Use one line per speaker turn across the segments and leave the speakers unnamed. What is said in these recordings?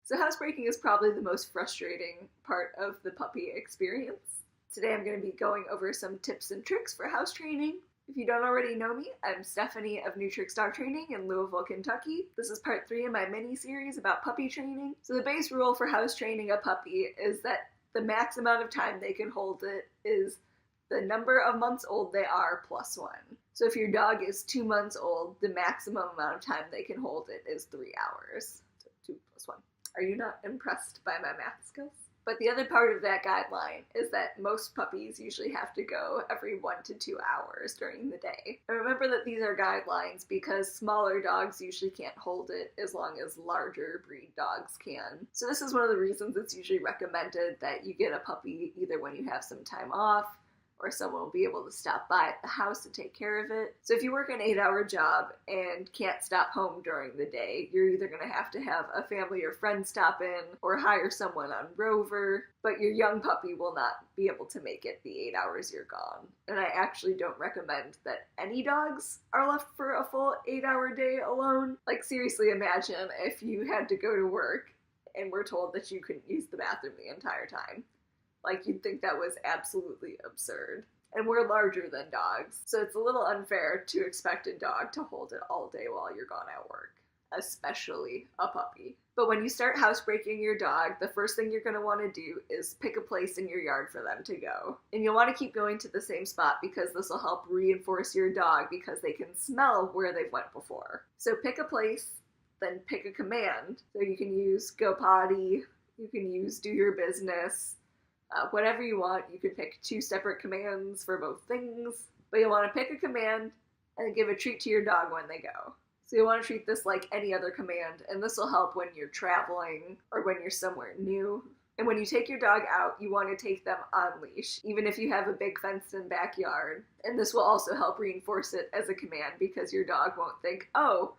So housebreaking is probably the most frustrating part of the puppy experience. Today I'm going to be going over some tips and tricks for house training. If you don't already know me, I'm Stephanie of New Tricks Dog Training in Louisville, Kentucky. This is part 3 of my mini-series about puppy training. So the base rule for house training a puppy is that the max amount of time they can hold it is the number of months old they are plus 1. So if your dog is 2 months old, the maximum amount of time they can hold it is 3 hours. So 2 plus 1. Are you not impressed by my math skills? But the other part of that guideline is that most puppies usually have to go every 1 to 2 hours during the day. And remember that these are guidelines because smaller dogs usually can't hold it as long as larger breed dogs can. So this is one of the reasons it's usually recommended that you get a puppy either when you have some time off or someone will be able to stop by at the house to take care of it. So if you work an 8-hour job and can't stop home during the day, you're either going to have a family or friend stop in or hire someone on Rover, but your young puppy will not be able to make it the 8 hours you're gone. And I actually don't recommend that any dogs are left for a full 8-hour day alone. Like seriously, imagine if you had to go to work and were told that you couldn't use the bathroom the entire time. Like, you'd think that was absolutely absurd. And we're larger than dogs, so it's a little unfair to expect a dog to hold it all day while you're gone at work, especially a puppy. But when you start housebreaking your dog, the first thing you're going to want to do is pick a place in your yard for them to go. And you'll want to keep going to the same spot because this will help reinforce your dog because they can smell where they've went before. So pick a place, then pick a command. So you can use go potty, you can use do your business, whatever you want. You can pick 2 separate commands for both things, but you'll want to pick a command and give a treat to your dog when they go. So you'll want to treat this like any other command, and this will help when you're traveling or when you're somewhere new. And when you take your dog out, you want to take them on leash, even if you have a big fenced-in backyard. And this will also help reinforce it as a command because your dog won't think, oh,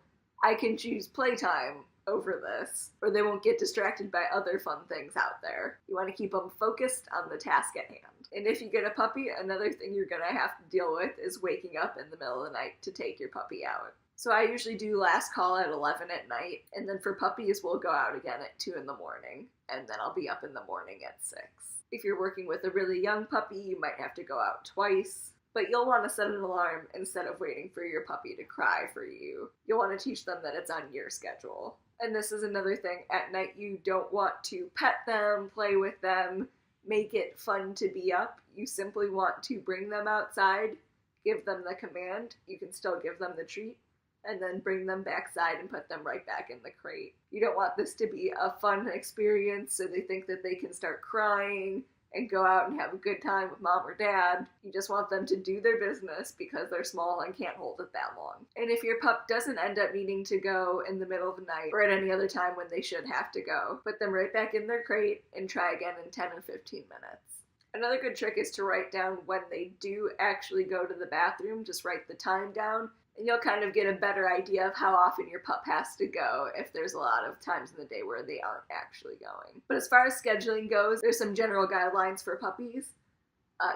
I can choose playtime over this, or they won't get distracted by other fun things out there. You want to keep them focused on the task at hand. And if you get a puppy, another thing you're going to have to deal with is waking up in the middle of the night to take your puppy out. So I usually do last call at 11 at night, and then for puppies we'll go out again at 2 in the morning, and then I'll be up in the morning at 6. If you're working with a really young puppy, you might have to go out twice. But you'll want to set an alarm instead of waiting for your puppy to cry for you. You'll want to teach them that it's on your schedule. And this is another thing, at night you don't want to pet them, play with them, make it fun to be up. You simply want to bring them outside, give them the command, you can still give them the treat, and then bring them backside and put them right back in the crate. You don't want this to be a fun experience so they think that they can start crying and go out and have a good time with mom or dad. You just want them to do their business because they're small and can't hold it that long. And if your pup doesn't end up needing to go in the middle of the night or at any other time when they should have to go, put them right back in their crate and try again in 10 and 15 minutes. Another good trick is to write down when they do actually go to the bathroom. Just write the time down, and you'll kind of get a better idea of how often your pup has to go if there's a lot of times in the day where they aren't actually going. But as far as scheduling goes, there's some general guidelines for puppies.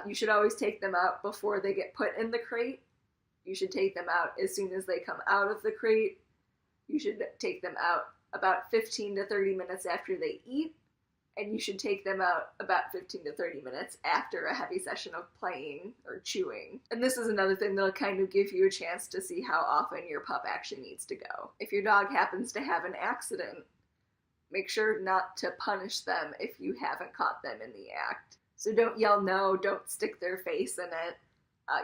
You should always take them out before they get put in the crate. You should take them out as soon as they come out of the crate. You should take them out about 15 to 30 minutes after they eat. And you should take them out about 15 to 30 minutes after a heavy session of playing or chewing. And this is another thing that'll kind of give you a chance to see how often your pup actually needs to go. If your dog happens to have an accident, make sure not to punish them if you haven't caught them in the act. So don't yell no, don't stick their face in it.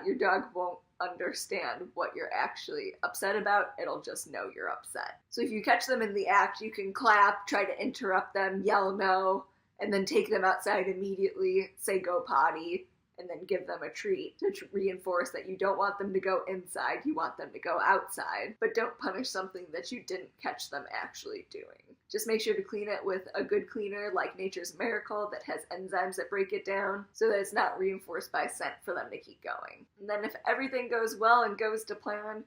Your dog won't understand what you're actually upset about. It'll just know you're upset. So if you catch them in the act, you can clap, try to interrupt them, yell no, and then take them outside immediately, say go potty, and then give them a treat to reinforce that you don't want them to go inside, you want them to go outside, but don't punish something that you didn't catch them actually doing. Just make sure to clean it with a good cleaner like Nature's Miracle that has enzymes that break it down so that it's not reinforced by scent for them to keep going. And then if everything goes well and goes to plan,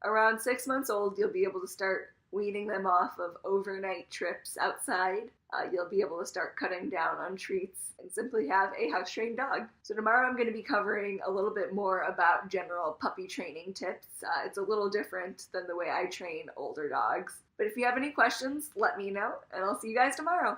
around 6 months old, you'll be able to start weaning them off of overnight trips outside, you'll be able to start cutting down on treats and simply have a house-trained dog. So tomorrow I'm going to be covering a little bit more about general puppy training tips. It's a little different than the way I train older dogs. But if you have any questions, let me know, and I'll see you guys tomorrow.